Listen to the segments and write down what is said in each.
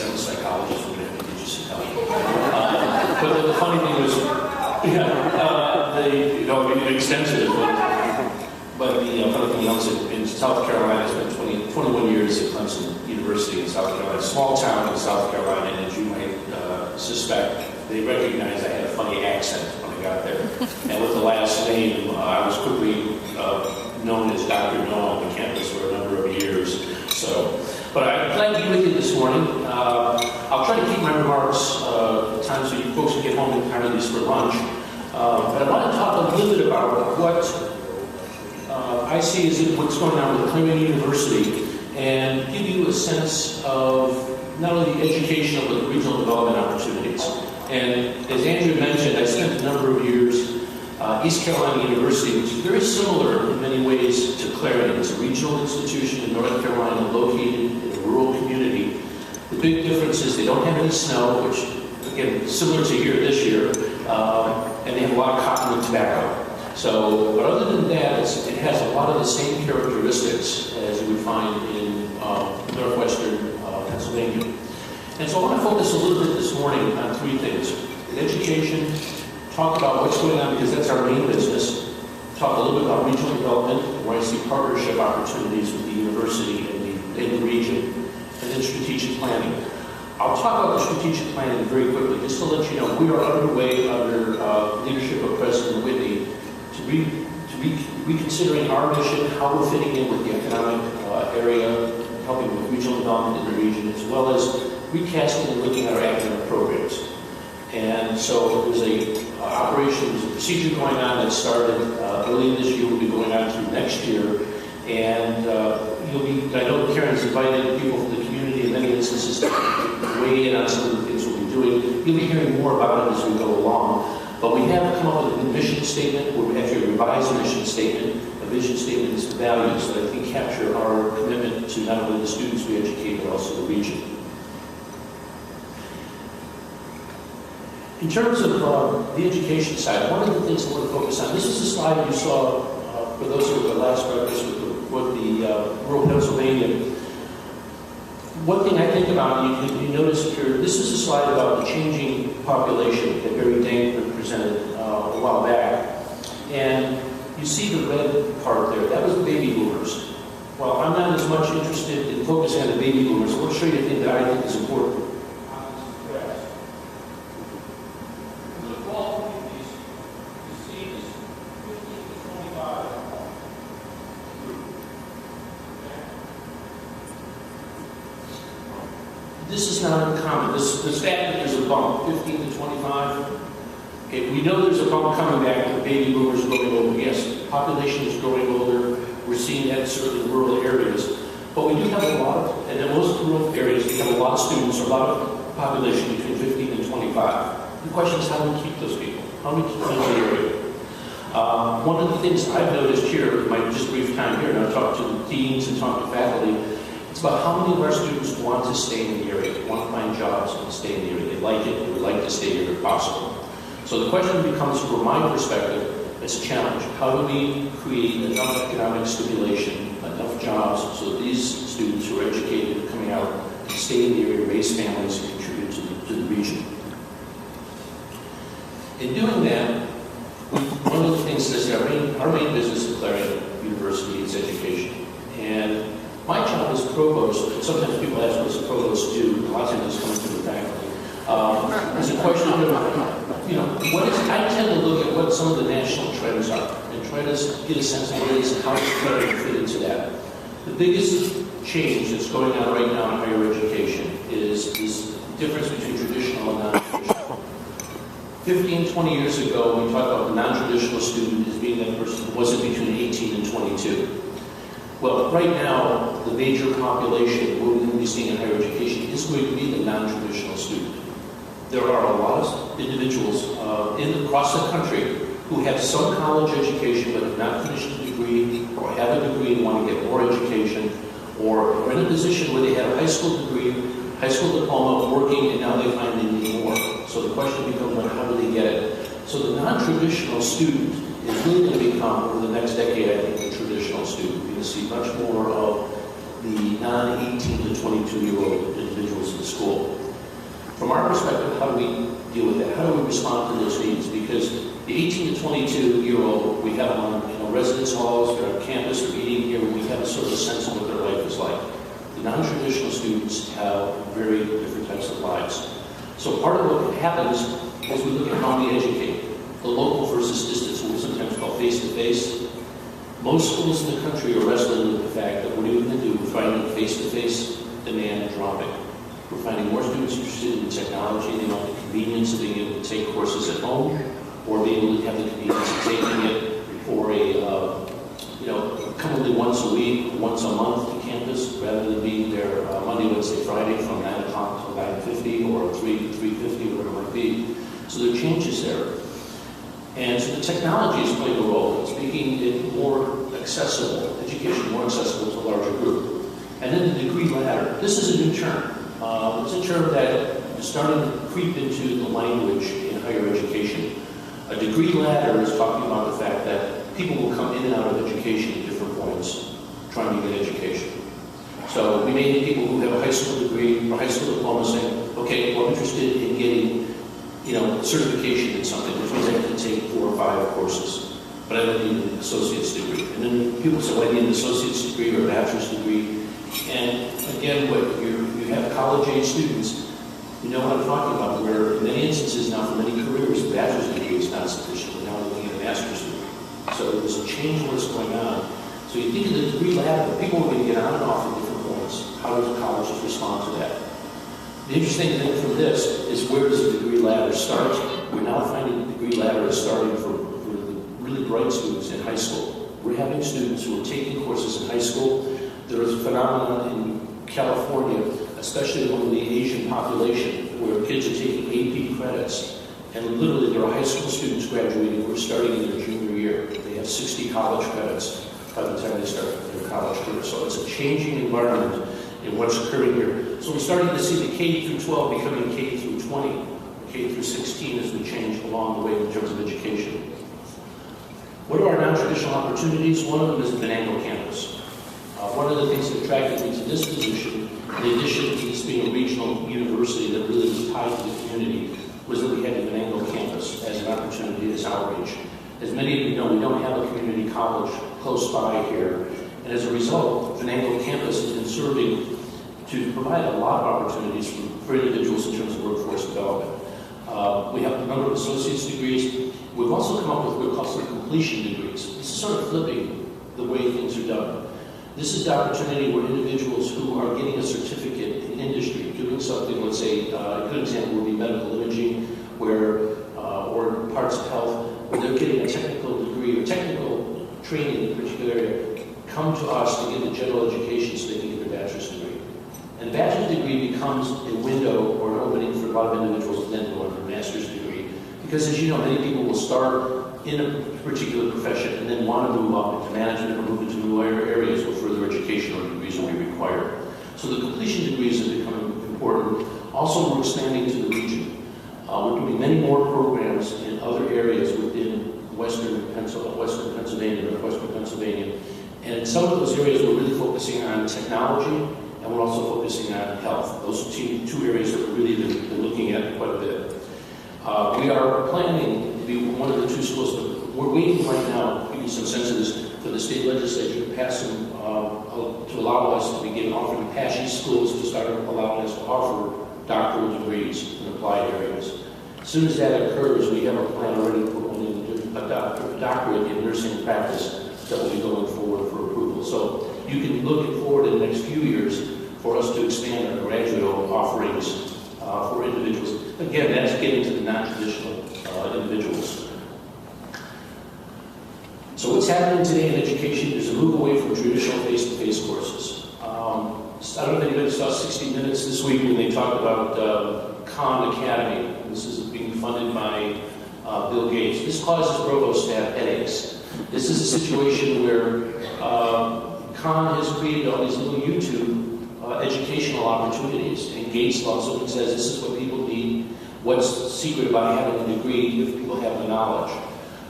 academic psychologist, we're going to have to get you psychology. But the funny thing was, extensive, but the funny thing else, in South Carolina, I spent 21 years at Clemson University in South Carolina, a small town in South Carolina, and as you might suspect, they recognized I had a funny accent when I got there. And with the last name, I was quickly known as Dr. No on the campus for a number of years. But I'm glad to be with you this morning. I'll try to keep my remarks at times so you folks can get home in time at least for lunch. But I want to talk a little bit about what I see as what's going on with Clarion University and give you a sense of not only the educational but the regional development opportunities. And as Andrew mentioned, I spent a number of years East Carolina University, which is very similar in many ways to Clarion. It's a regional institution in North Carolina located in a rural community. The big difference is they don't have any snow, which, again, similar to here this year, and they have a lot of cotton and tobacco. But other than that, it has a lot of the same characteristics as you would find in northwestern Pennsylvania. And so I want to focus a little bit this morning on three things: education, talk about what's going on because that's our main business, talk a little bit about regional development, where I see partnership opportunities with the university and the region, and then strategic planning. I'll talk about the strategic planning very quickly, just to let you know we are underway under leadership of President Whitney to be reconsidering our mission, how we're fitting in with the economic area, helping with regional development in the region, as well as recasting and looking at our academic programs. And so there's there's a procedure going on that started early this year, will be going on through next year. And I know Karen's invited people from the community in many instances to weigh in on some of the things we'll be doing. You'll be hearing more about it as we go along. But we have come up with a mission statement, where we actually revise a mission statement. A vision statement is values that I think capture our commitment to not only the students we educate, but also the region. In terms of the education side, one of the things I want to focus on, this is a slide you saw for those who were at the last breakfast with the rural Pennsylvania. One thing I think about, you notice here, this is a slide about the changing population that Barry Dankman presented a while back. And you see the red part there, that was the baby boomers. Well, I'm not as much interested in focusing on the baby boomers. I want to show you a thing that I think is important. This is not uncommon. The fact that there's a bump, 15 to 25, okay, we know there's a bump coming back with baby boomers growing older. Yes, the population is growing older. We're seeing that certainly in rural areas. But we do have a lot of, and in most rural areas, we have a lot of students, or a lot of population between 15 and 25. The question is how do we keep those people? How do we keep them in the area? One of the things I've noticed here, in my just brief time here, and I've talked to the deans and talked to faculty, it's about how many of our students want to stay in the area, want to find jobs and stay in the area. They like it, they would like to stay here if possible. So the question becomes, from my perspective, it's a challenge. How do we create enough economic stimulation, enough jobs, so that these students who are educated coming out can stay in the area, raise families, and contribute to the region? In doing that, one of the things is our main business at Clarion University is education. And my job as provost, and sometimes people ask what does a provost do, a lot of times it's coming from the faculty. There's a question of, I tend to look at what some of the national trends are and try to get a sense of what it is and how to fit into that. The biggest change that's going on right now in higher education is this difference between traditional and non-traditional. 15, 20 years ago, we talked about the non-traditional student as being that person who wasn't between 18 and 22. Well, right now, the major population we're going to be seeing in higher education is going to be the non-traditional student. There are a lot of individuals across the country who have some college education but have not finished a degree, or have a degree and want to get more education, or are in a position where they have a high school degree, high school diploma, working, and now they find they need more. So the question becomes, how do they get it? So the non-traditional student is really going to become, over the next decade, I think, the traditional student. You're going to see much more of the non-18 to 22-year-old individuals in school. from our perspective, how do we deal with that? How do we respond to those needs? Because the 18 to 22-year-old, we have them on residence halls, they're on campus, they're eating here, we have a sort of sense of what their life is like. The non-traditional students have very different types of lives. So part of what happens is we look at how we educate. The local versus distance, what we sometimes call face-to-face. Most schools in the country are wrestling with the fact that what are we going to do? We're finding face-to-face demand dropping. We're finding more students interested in technology. They want the convenience of being able to take courses at home, or being able to have the convenience of taking it for come only once a week, once a month to campus, rather than being there Monday, Wednesday, Friday from 9 o'clock to 9:50 or 3 to 3:50, whatever it might be. So there are changes there. And so the technology is playing a role. It's making it more accessible, education more accessible to a larger group. And then the degree ladder. This is a new term. It's a term that is starting to creep into the language in higher education. A degree ladder is talking about the fact that people will come in and out of education at different points, trying to get education. So we may need people who have a high school degree or high school diploma saying, okay, well, I'm interested in getting certification in something, which means I have to take 4 or 5 courses, but I don't need an associate's degree. And then people say, well, I need an associate's degree or a bachelor's degree. And again, what you have college-age students, you know what I'm talking about, where in many instances now, for many careers, a bachelor's degree is not sufficient. We're now looking at a master's degree. So there's a change in what's going on. So you think of the degree ladder, people are going to get on and off at different points. How do colleges respond to that? The interesting thing from this is, where does the degree ladder start? We're now finding the degree ladder is starting for the really bright students in high school. We're having students who are taking courses in high school. There is a phenomenon in California, especially among the Asian population, where kids are taking AP credits. And literally, there are high school students graduating who are starting in their junior year. They have 60 college credits by the time they start their college career. So it's a changing environment in what's occurring here. So we're starting to see the K through 12 becoming K through 20, K through 16 as we change along the way in terms of education. What are our non-traditional opportunities? One of them is the Venango campus. One of the things that attracted me to this position, in addition to this being a regional university that really was tied to the community, was that we had the Venango campus as an opportunity, as outreach. As many of you know, we don't have a community college close by here. And as a result, Venango campus has been serving to provide a lot of opportunities for individuals in terms of workforce development. We have a number of associate's degrees. We've also come up with what we call some completion degrees. This is sort of flipping the way things are done. This is the opportunity where individuals who are getting a certificate in industry, doing something, let's say, a good example would be medical imaging, or parts of health, where they're getting a technical degree or technical training in a particular area, come to us to get the general education so they can get their bachelor's degree. And the bachelor's degree becomes a window or an opening for a lot of individuals to then go on to a master's degree. Because as you know, many people will start in a particular profession and then want to move up into management or move into new areas where further education or degrees will be required. So the completion degrees are becoming important. Also, we're expanding to the region. We're doing many more programs in other areas within Western Pennsylvania, Northwestern Pennsylvania. And in some of those areas, we're really focusing on technology, and we're also focusing on health. Those are two areas that we're really been looking at quite a bit. We are planning to be one of the 2 schools, but we're waiting right now, to give you some sense of this, for the state legislature to pass some, to allow us to begin offering PASHE schools to start allowing us to offer doctoral degrees in applied areas. As soon as that occurs, we have a plan already for a doctorate in nursing practice that will be going forward for approval. So you can look forward in the next few years for us to expand our graduate offerings for individuals. Again, that's getting to the non-traditional individuals. So what's happening today in education is a move away from traditional face-to-face courses. I don't know if anybody saw 60 Minutes this week when they talked about Khan Academy. This is being funded by Bill Gates. This causes provosts to have headaches. This is a situation where Khan has created all these little YouTube educational opportunities, and Gates also says this is what people need. What's secret about having a degree if people have the knowledge?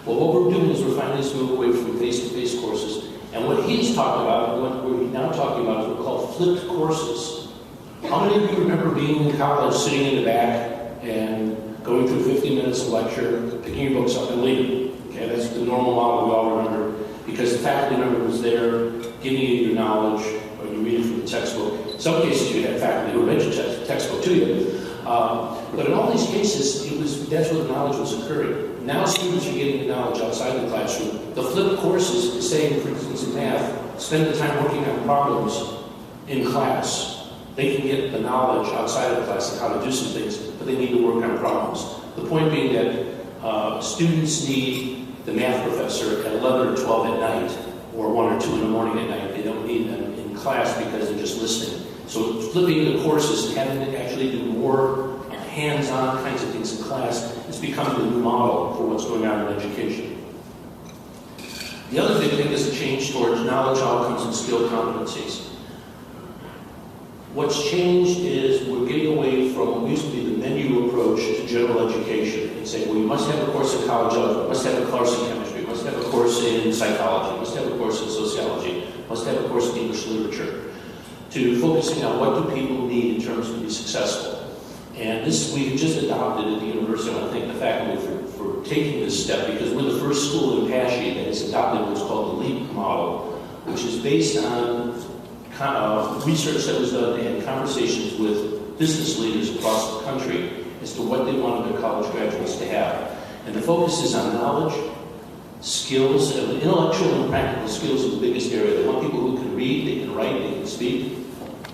Well, what we're doing is we're finding this move away from face-to-face courses. And what he's talking about, and what we're now talking about, is what we call flipped courses, How many of you remember being in college, sitting in the back and going through 50 minutes of lecture, picking your books up and leaving? Okay, that's the normal model we all remember, because the faculty member was there giving you your knowledge, or you read it from the textbook. In some cases, you had faculty who read your textbook to you. But in all these cases, that's where the knowledge was occurring. Now students are getting the knowledge outside the classroom. The flipped courses is saying, for instance, in math, spend the time working on problems in class. They can get the knowledge outside of the class and how to do some things, but they need to work on problems. The point being that students need the math professor at 11 or 12 at night, or 1 or 2 in the morning at night. They don't need them in class because they're just listening. So flipping the courses and having to actually do more hands-on kinds of things in class is becoming the new model for what's going on in education. The other big thing is a change towards knowledge outcomes and skill competencies. What's changed is we're getting away from what used to be the menu approach to general education and saying, well, you must have a course in college algebra, must have a course in chemistry, must have a course in psychology, must have a course in sociology, must have a course in English literature, to focusing on what do people need in terms of to be successful. And this we've just adopted at the university. I want to thank the faculty for taking this step, because we're the first school in PASHE that has adopted what's called the LEAP model, which is based on research that was done and conversations with business leaders across the country as to what they wanted their college graduates to have. And the focus is on knowledge, skills, and intellectual and practical skills are the biggest area. They want people who can read, they can write, they can speak,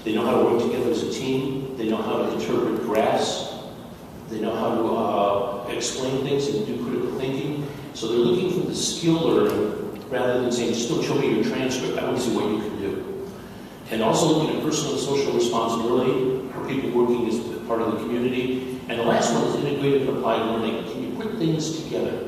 they know how to work together as a team, they know how to interpret graphs, they know how to explain things and do critical thinking. So they're looking for the skill learning rather than saying, just don't show me your transcript, I want to see what you can do. And also looking at personal and social responsibility for people working as part of the community. And the last one is integrated and applied learning. Can you put things together?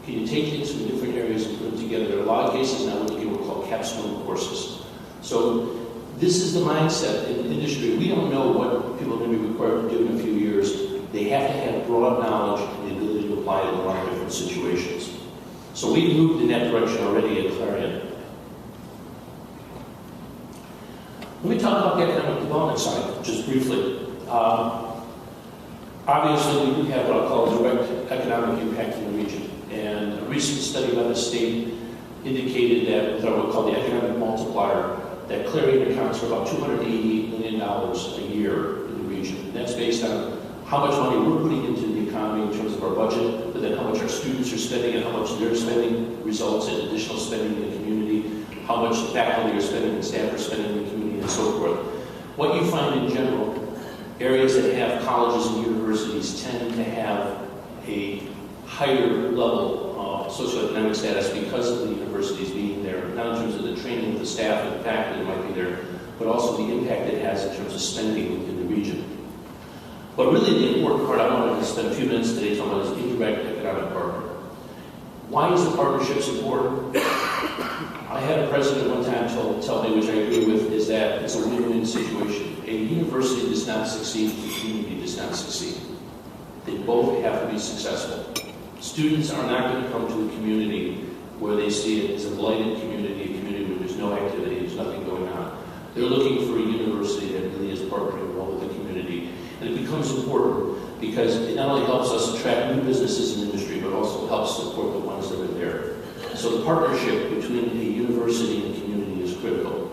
Can you take things from different areas and put them together? There are a lot of cases now looking at what we call capstone courses. So this is the mindset in the industry. We don't know what people are going to be required to do in a few years. They have to have broad knowledge and the ability to apply it in a lot of different situations. So we've moved in that direction already at Clarion. Let me talk about the economic development side, just briefly. Obviously, we do have what I'll call direct economic impact in the region. And a recent study by the state indicated that with what we call the economic multiplier, that Clarion accounts for about $280 million a year in the region. And that's based on how much money we're putting into the economy in terms of our budget, but then how much our students are spending and how much they're spending results in additional spending in the community, how much the faculty are spending and staff are spending in the community, and so forth. What you find in general, areas that have colleges and universities tend to have a higher level of socioeconomic status because of the universities being there, not in terms of the training of the staff and the faculty that might be there, but also the impact it has in terms of spending within the region. But really the important part I wanted to spend a few minutes today talking about is indirect economic partner. Why is the partnerships important? I had a president one time tell me, which I agree with, is that it's a win-win situation. A university does not succeed, the community does not succeed. They both have to be successful. Students are not going to come to a community where they see it as a blighted community, a community where there's no activity, there's nothing going on. They're looking for a university that really is partnering well with the community. And it becomes important because it not only helps us attract new businesses in the industry, but also helps support the ones that are there. So the partnership between a university and the community is critical.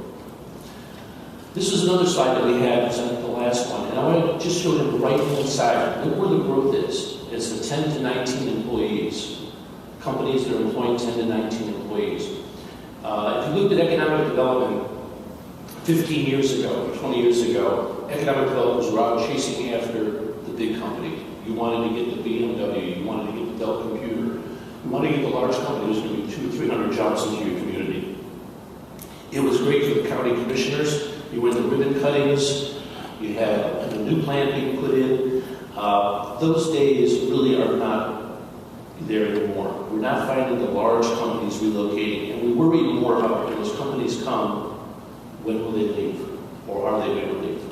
This is another slide that we had, it's the last one, and I want to just show you the right-hand side. Look where the growth is. It's the 10 to 19 employees. Companies that are employing 10 to 19 employees. If you looked at economic development 15 years ago, 20 years ago, economic developers were out chasing after the big company. You wanted to get the BMW, you wanted to get the Dell computer, you wanted to get the large company that was going to be 200 or 300 jobs into your community. It was great for the county commissioners. You were in the ribbon cuttings, you had a new plant being put in. Those days really are not there anymore. We're not finding the large companies relocating, and we worry more about when those companies come, when will they leave, or are they going to leave?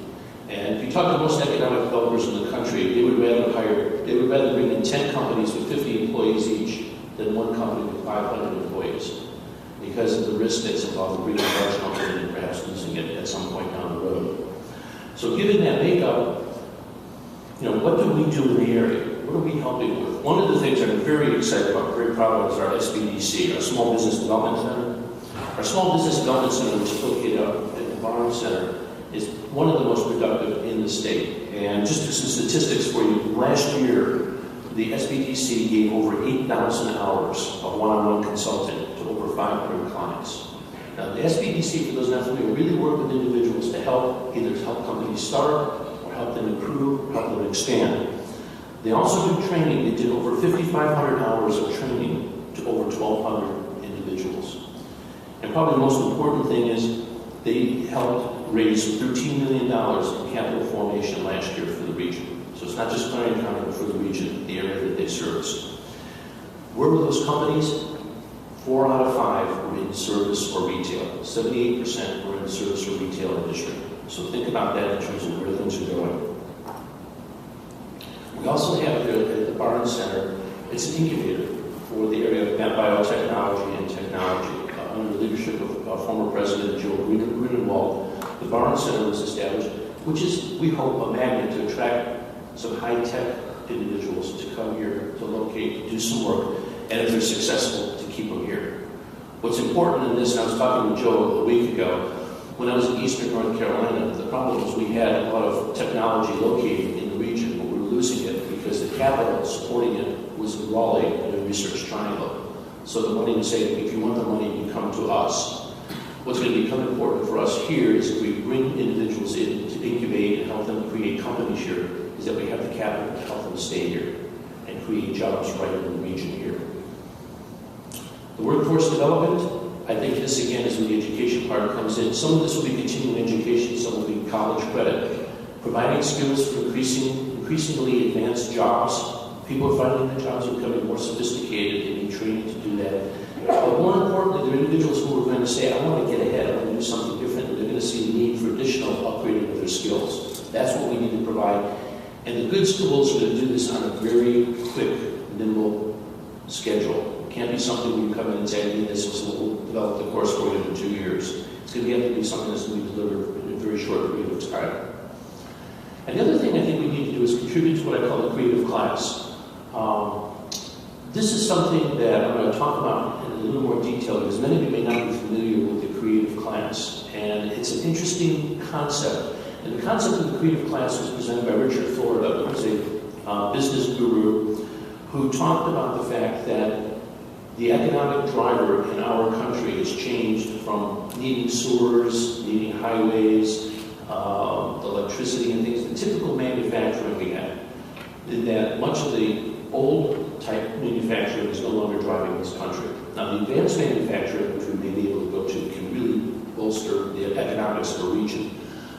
And if you talk to most economic developers in the country, they would rather bring in 10 companies with 50 employees each than one company with 500 employees, because of the risk that's involved in bringing a large company and perhaps losing it at some point down the road. So So given that makeup, what do we do in the area? What are we helping with? One of the things I'm very excited about, very proud of, is our SBDC, our Small Business Development Center. Our Small Business Development Center, which is located out at the Barnes Center, is one of the most productive in the state. And just some statistics for you, last year, the SBDC gave over 8,000 hours of one-on-one consulting to over 500 clients. Now, the SBDC, for those not familiar, really work with individuals to either help companies start, or help them improve, or help them expand. They also do training. They did over 5,500 hours of training to over 1,200 individuals. And probably the most important thing is they helped raise $13 million in capital formation last year for the region. So it's not just Clarendon County, but for the region, the area that they service. Where were those companies? 4 out of 5 were in service or retail. 78% were in the service or retail industry. So think about that in terms of where things are going. We also have at the Barnes Center, it's an incubator for the area of biotechnology and technology. Under the leadership of former President Joe Grunewald, the Barnes Center was established, which is, we hope, a magnet to attract some high-tech individuals to come here, to locate, to do some work, and if they're successful, to keep them here. What's important in this, and I was talking to Joe a week ago, when I was in Eastern North Carolina, the problem was we had a lot of technology located in the region, but we were losing it because the capital supporting it was in Raleigh and the Research Triangle. So the money would say, if you want the money, you come to us. What's going to become important for us here is if we bring individuals in to incubate and help them create companies here, is that we have the capital to help them stay here and create jobs right in the region here. The workforce development, I think this again is where the education part comes in. Some of this will be continuing education, some will be college credit. Providing skills for increasingly advanced jobs. People are finding their jobs are becoming more sophisticated. They need training to do that. But more importantly, there are individuals who are going to say, I want to get ahead, I want to do something different. They're going to see the need for additional upgrading of their skills. That's what we need to provide. And the good schools are going to do this on a very quick, nimble schedule. It can't be something where you come in and say, I need this, so we'll develop the course for you in 2 years. It's going to have to be something that's going to be delivered in a very short period of time. And the other thing I think we need to do is contribute to what I call the creative class. This is something that I'm going to talk about in a little more detail because many of you may not be familiar with the creative class. And it's an interesting concept. And the concept of the creative class was presented by Richard Florida, who was a business guru who talked about the fact that the economic driver in our country has changed from needing sewers, needing highways, electricity and things, the typical manufacturing we have, that much of the old type manufacturing is no longer driving this country. Now the advanced manufacturing, which we may be able to go to, can really bolster the economics of a region.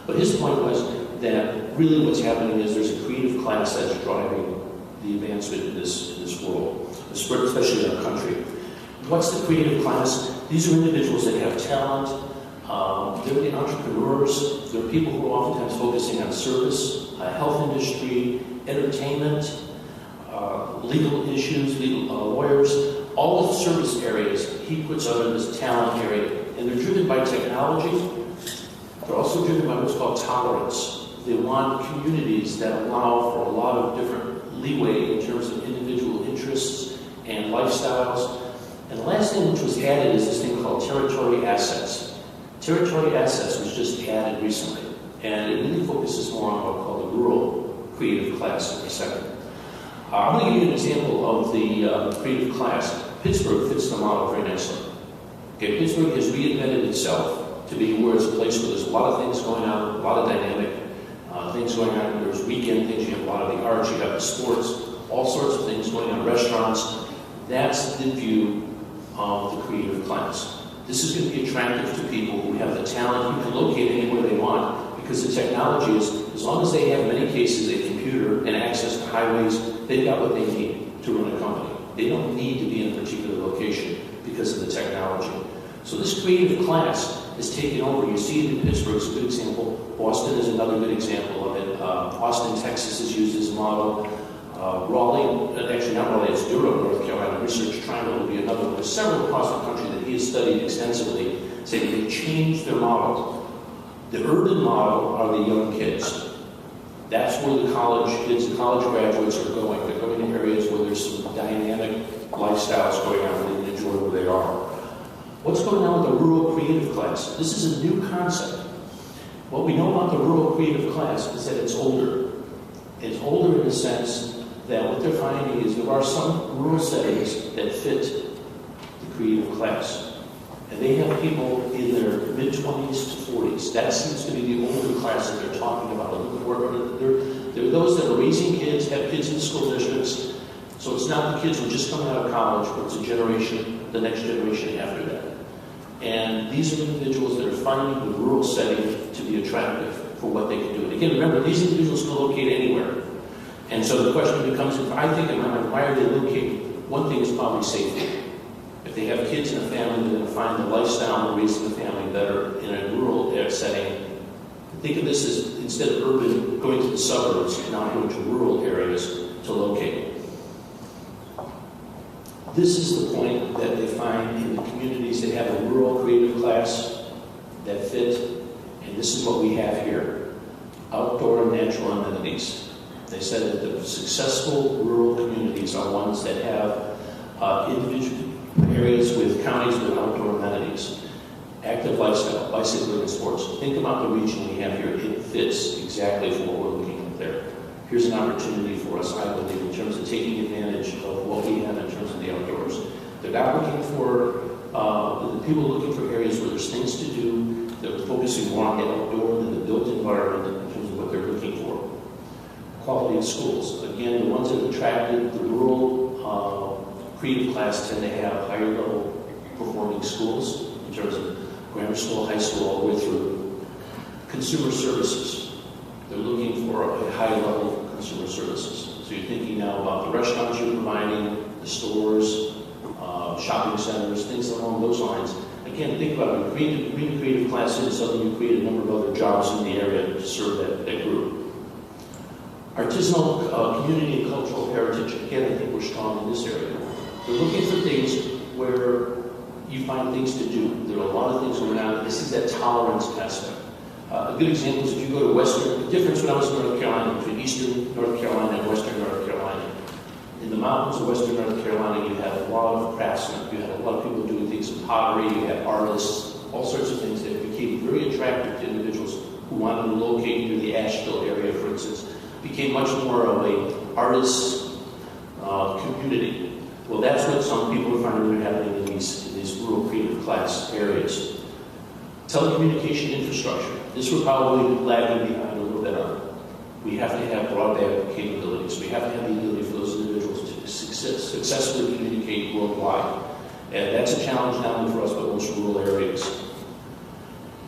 But his point was that really what's happening is there's a creative class that's driving the advancement in this world, especially in our country. What's the creative class? These are individuals that have talent. They're the entrepreneurs. They're people who are oftentimes focusing on service, health industry, entertainment, legal issues, lawyers, all of the service areas he puts under this talent area. And they're driven by technology. They're also driven by what's called tolerance. They want communities that allow for a lot of different leeway in terms of individual interests and lifestyles. And the last thing which was added is this thing called territory assets. Territory assets was just added recently, and it really focuses more on what we call the rural creative class in a second. I'm going to give you an example of the creative class. Pittsburgh fits the model very nicely. Okay, Pittsburgh has reinvented itself to be where it's a place where there's a lot of things going on, a lot of dynamic things going on. There's weekend things, you have a lot of the arts, you have the sports, all sorts of things going on, restaurants. That's the view of the creative class. This is going to be attractive to people who have the talent, who can locate anywhere they want, because the technology is, as long as they have, in many cases, a computer and access to highways, they've got what they need to run a company. They don't need to be in a particular location because of the technology. So this creative class is taking over. You see it in Pittsburgh, it's a good example. Boston is another good example of it. Austin, Texas is used as a model. Raleigh, actually not Raleigh, it's Durham, North Carolina, Research Triangle will be another one. There's several across the country that he has studied extensively, saying they changed their model. The urban model are the young kids. That's where the college kids, the college graduates are going. They're going to areas where there's some dynamic lifestyles going on and they can enjoy where they are. What's going on with the rural creative class? This is a new concept. What we know about the rural creative class is that it's older. It's older in the sense that what they're finding is there are some rural settings that fit the creative class. And they have people in their mid-20s to 40s. That seems to be the older class that they're talking about. They're those that are raising kids, have kids in school districts. So it's not the kids who are just coming out of college, but it's a generation, the next generation after that. And these are individuals that are finding the rural setting to be attractive for what they can do. And again, remember, these individuals can locate anywhere. And so the question becomes, if I think in my mind, why are they located? One thing is probably safety. If they have kids in a family, they're going to find the lifestyle of raising a family better in a rural setting. Think of this as, instead of urban, going to the suburbs, now going to rural areas to locate. This is the point that they find in the communities that have a rural creative class that fit, and this is what we have here. Outdoor and natural amenities. They said that the successful rural communities are ones that have individual areas with counties with outdoor amenities. Active lifestyle, bicycling and sports. Think about the region we have here. It fits exactly for what we're looking at there. Here's an opportunity for us, I believe, in terms of taking advantage of what we have in terms of the outdoors. They're not looking for, the people are looking for areas where there's things to do. They're focusing more on the outdoor than the built environment in terms of what they're looking for. Quality of schools. Again, the ones that attracted the rural creative class tend to have higher level performing schools in terms of grammar school, high school, all the way through. Consumer services. They're looking for a high level of consumer services. So you're thinking now about the restaurants you're providing, the stores, shopping centers, things along those lines. Again, think about it. You bring a creative class in, suddenly you create a number of other jobs in the area to serve that group. Artisanal community and cultural heritage. Again, I think we're strong in this area. They're looking for things where you find things to do. There are a lot of things going on. This is that tolerance aspect. A good example is if you go to the difference when I was in North Carolina between eastern North Carolina and western North Carolina. In the mountains of western North Carolina, you had a lot of craftsmen. You had a lot of people doing things in pottery. You had artists, all sorts of things that became very attractive to individuals who wanted to locate near the Asheville area, for instance. Became much more of a artist community. Well, that's what some people are finding happening in these rural creative class areas. Telecommunication infrastructure. This we're probably lagging behind a little bit on. We have to have broadband capabilities. We have to have the ability for those individuals to successfully communicate worldwide. And that's a challenge not only for us, but most rural areas.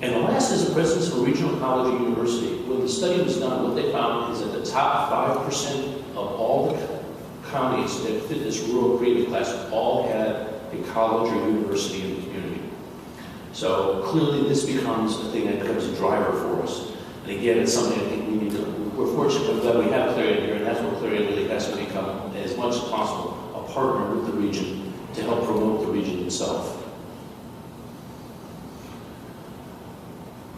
And the last is the presence of a regional college or university. When the study was done, what they found is that the top 5% of all the counties that fit this rural creative class all had a college or university in the community. So clearly this becomes a thing that becomes a driver for us. And again, it's something I think we need to, we're fortunate that we have Clarion here, and that's what Clarion really has to become, as much as possible, a partner with the region to help promote the region itself.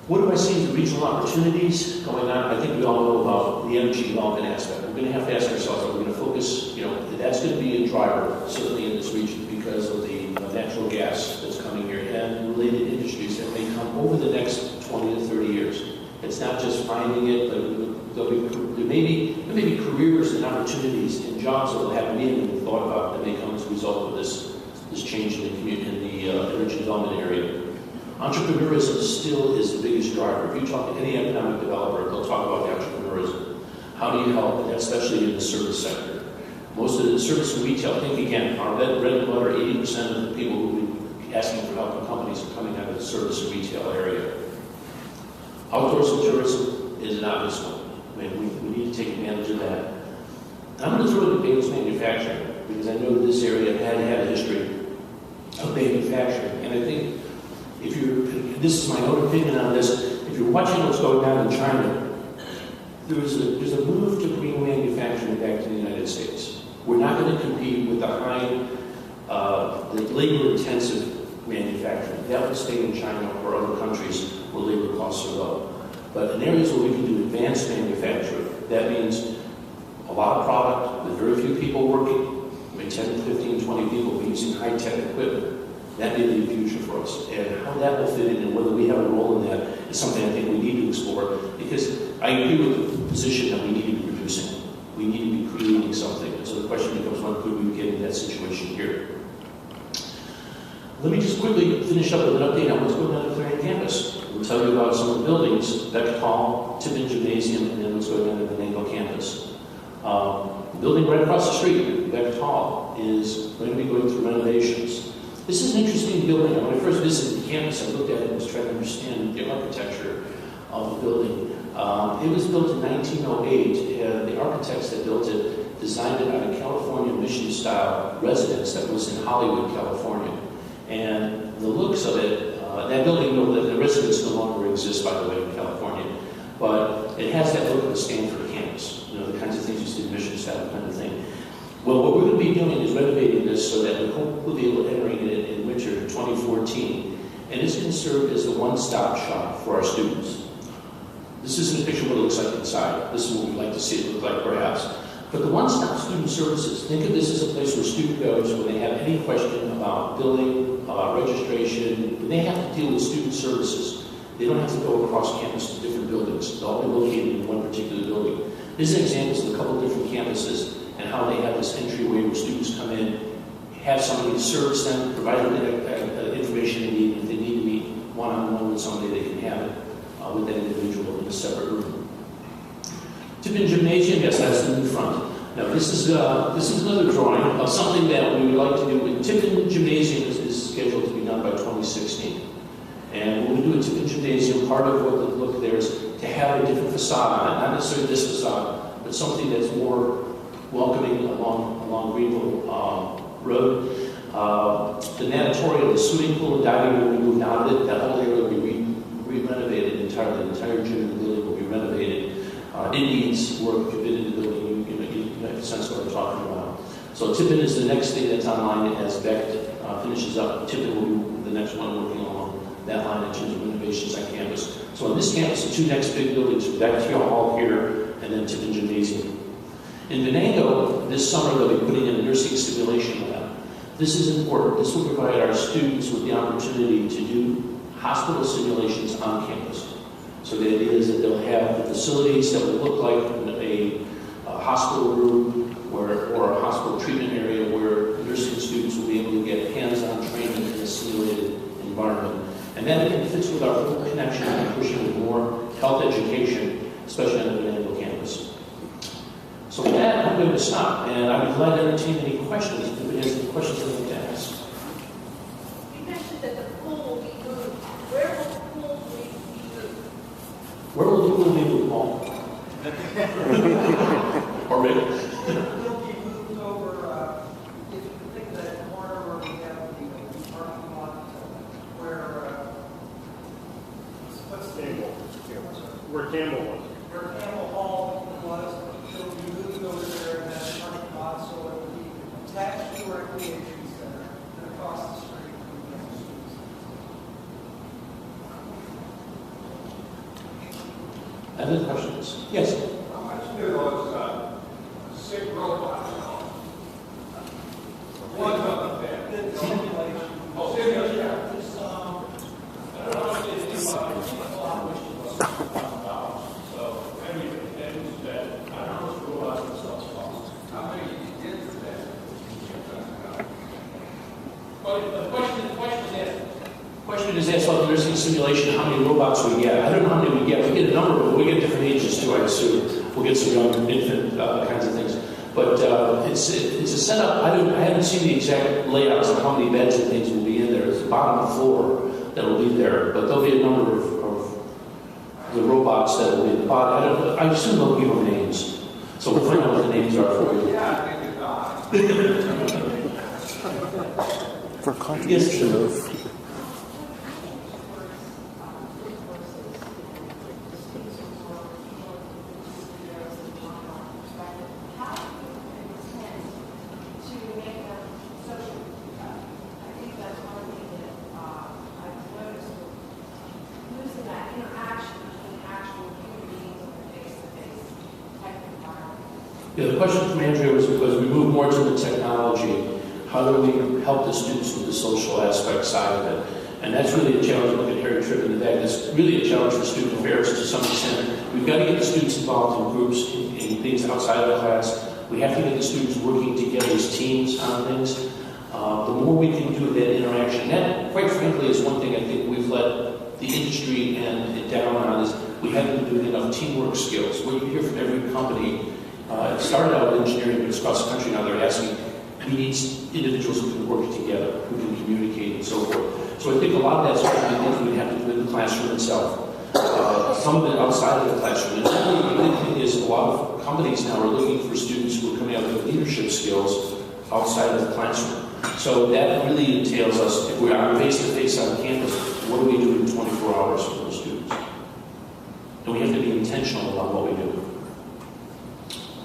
What do I see as regional opportunities going on? I think we all know about the energy development aspect. We're going to have to ask ourselves, are we going to focus, that's going to be a driver, certainly in this region, because of the natural gas that's coming here and related industries that may come over the next 20 to 30 years. It's not just finding it, but there may be careers and opportunities and jobs that haven't been thought about that may come as a result of this change in the energy development area. Entrepreneurism still is the biggest driver. If you talk to any economic developer, they'll talk about the entrepreneurism. How do you help, and especially in the service sector? Most of the service and retail, think again, our bread and butter, 80% of the people who will be asking for help in companies are coming out of the service and retail area. Outdoors and tourism is an obvious one. I mean, we need to take advantage of that. And I'm going to throw in Bayless manufacturing, because I know this area had a history of manufacturing. And I think this is my own opinion on this, if you're watching what's going on in China, there's a move to bring manufacturing back to the United States. We're not going to compete with the labor-intensive manufacturing. That would stay in China or other countries where labor costs are low. But in areas where we can do advanced manufacturing, that means a lot of product with very few people working, maybe 10, 15, 20 people using high-tech equipment. That may be the future for us. And how that will fit in and whether we have a role in that is something I think we need to explore, because I agree with the position that we need to be producing. We need to be creating something. And so the question becomes, when could we get in that situation here? Let me just quickly finish up with an update on what's going on at Clarion campus. We'll tell you about some of the buildings, Beck Hall, Tippin Gymnasium, and then what's going on at the Venango campus. The building right across the street, Beck Hall, is going to be going through renovations. This is an interesting building. When I first visited the campus, I looked at it and was trying to understand the architecture of the building. It was built in 1908, and the architects that built it designed it on a California mission-style residence that was in Hollywood, California. And the looks of it, that building, the residence no longer exists, by the way, in California, but it has that look of the Stanford campus, you know, the kinds of things you see in mission-style kind of thing. Well, what we're going to be doing is renovating this so that we hope we'll be able to enter it in winter 2014. And it's going to serve as a one-stop shop for our students. This isn't a picture of what it looks like inside. This is what we'd like to see it look like, perhaps. But the one-stop student services, think of this as a place where a student goes when they have any question about billing, about registration. When they have to deal with student services, they don't have to go across campus to different buildings. They're all located in one particular building. This is examples of a couple of different campuses and how they have this entryway where students come in, have somebody to service them, provide them the information they need. If they need to meet one-on-one with somebody, they can have it with that individual in a separate room. Tippin Gymnasium, yes, that's the new front. Now this is another drawing of something that we would like to do. Tippin Gymnasium is scheduled to be done by 2016. And when we do a Tippin Gymnasium, part of what the look there is to have a different facade, not necessarily this facade, but something that's more welcoming along Greenville Road. The natatorium, the swimming pool and diving room, we moved out of it. That whole area will be renovated entirely. The entire gym in the building will be renovated. It needs work. If you've been in the building, you have a sense of what I'm talking about. So Tippin is the next thing that's online as Beck finishes up. Tippin will be the next one working along that line in terms of renovations on campus. So on this campus, the two next big buildings, Beck Hall here, and then Tippin Gymnasium. In Venango, this summer they'll be putting in a nursing simulation lab. This is important. This will provide our students with the opportunity to do hospital simulations on campus. So the idea is that they'll have the facilities that will look like a hospital room or a hospital treatment area where nursing students will be able to get hands-on training in a simulated environment. And then it fits with our full connection and pushing with more health education, especially on the Venango campus. So with that, I'm going to stop, and I'd be glad to entertain any questions. If anybody has any questions they'd like to ask. You mentioned that the pool will be moved. Where will the pool be moved? Where will the pool be moved, Paul? Or Rick? It will be moved over, if you think of that corner where we have the parking lot, where, what's the Campbell. Where Campbell was. where Campbell Hall was, it will be moved over there in that parking lot, so it will be attached to our recreation center and across the street from the students. Other questions? Yes. How much do those sick robots cost? One of them. The simulation. Oh, simulation. It's, I don't know if it's so, anyway, that is that. I don't know if robots themselves cost. How many did that? But the question is asked about the nursing simulation, how many robots we get. I don't know how many we get. We get a number, but we get different ages too, I assume. We'll get some young infant kinds of things. But it's a setup. I haven't seen the exact layouts of how many beds and things will be in there. It's the bottom floor that will be there, but there'll be a number of the robots that will be at the bottom. I assume they'll give them names. So we'll find out what the names are for you. Yeah, I think it's For contribution of Losing that interaction between actual Yeah, the question from Andrea was, because we move more to the technology, how do we help the students with the social aspect side of it? And that's really a challenge. Look at Harry Tripp into that. It's really a challenge for student affairs to some extent. We've got to get the students involved in groups, in things outside of the class. We have to get the students working together as teams on things. The more we can do that interaction, that, quite frankly, is one thing I think we've let the industry and it down on, is we haven't been doing enough teamwork skills. What you hear from every company, it started out with engineering, but it's across the country now, they're asking, we need individuals who can work together, who can communicate and so forth. So I think a lot of that's what we have to do in the classroom itself. Some of it outside of the classroom. And the big thing is a lot of companies now are looking for students who are coming out with leadership skills outside of the classroom. So that really entails us, if we are face-to-face on campus, what do we do in 24 hours for those students? And we have to be intentional about what we do.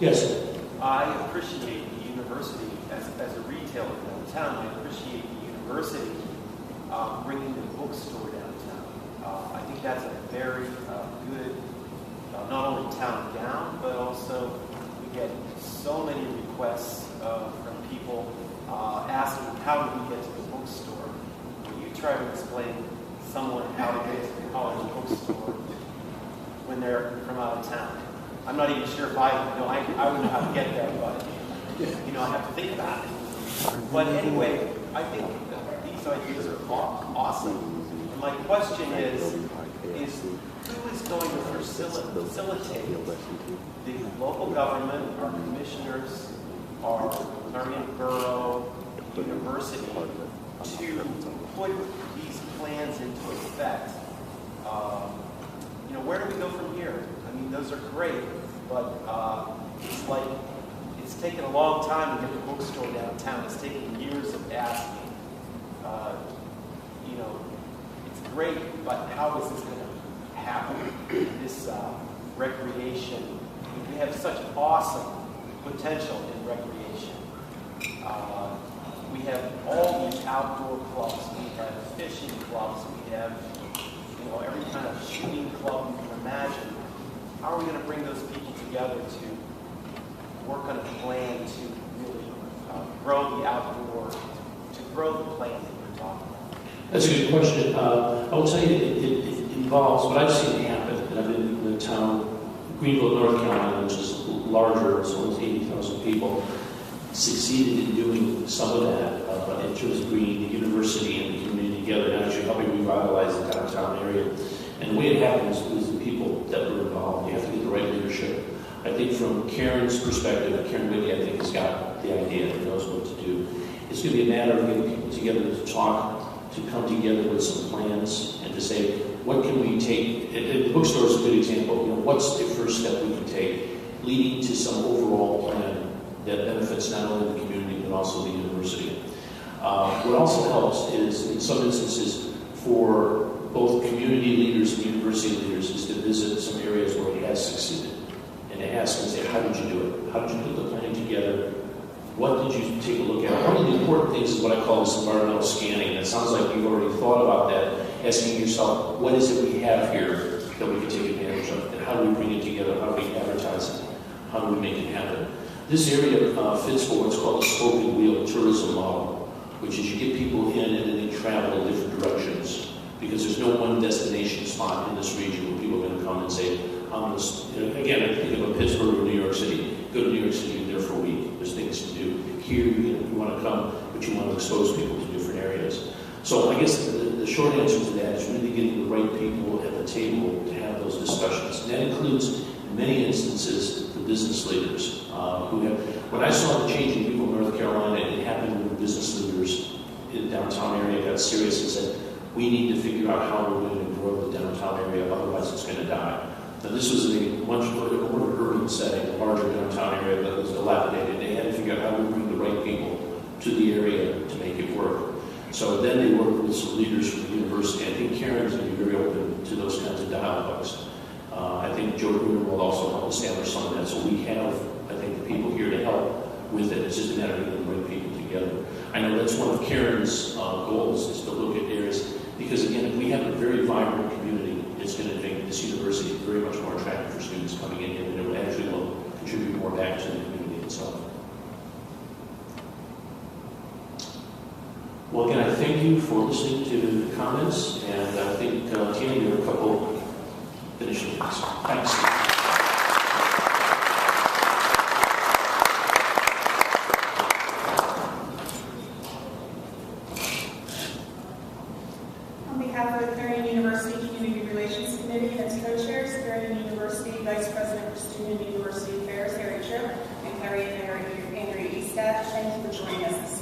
Yes? I appreciate the university, as a retailer downtown, I appreciate the university bringing the bookstore downtown. I think that's a very good, not only town gown, but also we get so many requests from people asking, how do we get to the bookstore? When you try to explain someone how to get to the college bookstore when they're from out of town, I'm not even sure if I would know how to get there, but I have to think about it. But anyway, I think these ideas are awesome. And my question is who is going to facilitate the local government, our commissioners, our Clarion Borough, university, to put these plans into effect? Where do we go from here? I mean, those are great, but it's like it's taken a long time to get the bookstore downtown. It's taken years of asking. It's great, but how is this going to happen? This recreation. We have such awesome potential in recreation. We have all these outdoor clubs. We have fishing clubs. We have every kind of shooting club you can imagine. How are we going to bring those people together to work on a plan to really grow the outdoor, to grow the plan that you're talking about? That's a good question. I will tell you, it involves what I've seen happen. And I've been in the town, Greenville, North Carolina, which is larger, it's almost 80,000 people, succeeded in doing some of that in terms of bringing the university and the community together and actually helping revitalize the downtown area. And the way it happens is the people that were involved. You have to get the right leadership. I think from Karen's perspective, Karen Whitney, I think, has got the idea and knows what to do. It's going to be a matter of getting people together to talk, to come together with some plans and to say, what can we take? The bookstore is a good example. What's the first step we can take leading to some overall plan that benefits not only the community but also the university? What also helps is, in some instances, for both community leaders and university leaders, is to visit some areas where it has succeeded and to ask and say, how did you do it? How did you put the plan together? What did you take a look at? One of the important things is what I call this environmental scanning. And it sounds like you've already thought about that, asking yourself, what is it we have here that we can take advantage of? And how do we bring it together? How do we advertise it? How do we make it happen? This area fits for what's called a spoken wheel tourism model, which is you get people in and then they travel in different directions, because there's no one destination spot in this region where people are going to come and say, again, I think of Pittsburgh or New York City. Go to New York City, you're there for a week. There's things to do. Here, you want to come, but you want to expose people to different areas. So I guess the short answer to that is really getting the right people at the table to have those discussions. And that includes, in many instances, the business leaders who have. When I saw the change in people in North Carolina, it happened when the business leaders in the downtown area got serious and said, we need to figure out how we're going to grow the downtown area, otherwise it's going to die. Now, this was a much more urban setting, a larger downtown area that was dilapidated. They had to figure out how to bring the right people to the area to make it work. So then they worked with some leaders from the university. I think Karen's going to be very open to those kinds of dialogues. I think Joe Gruner will also help establish some of that. So we have, I think, the people here to help with it. It's just a matter of getting the right people together. I know that's one of Karen's goals, is to look at areas, because again, if we have a very vibrant community, it's going to make this university very much more attractive for students coming in here, and it will actually contribute more back to the community Well, again, I thank you for listening to the comments, and I think, Tina, you have a couple finishing things. Thanks. On behalf of the Clarion University Community Relations Committee and its co-chairs, Clarion University Vice President for Student and University Affairs, Harry Tripp, and Clarion Mayor Andrea Eastat, thank you for joining us this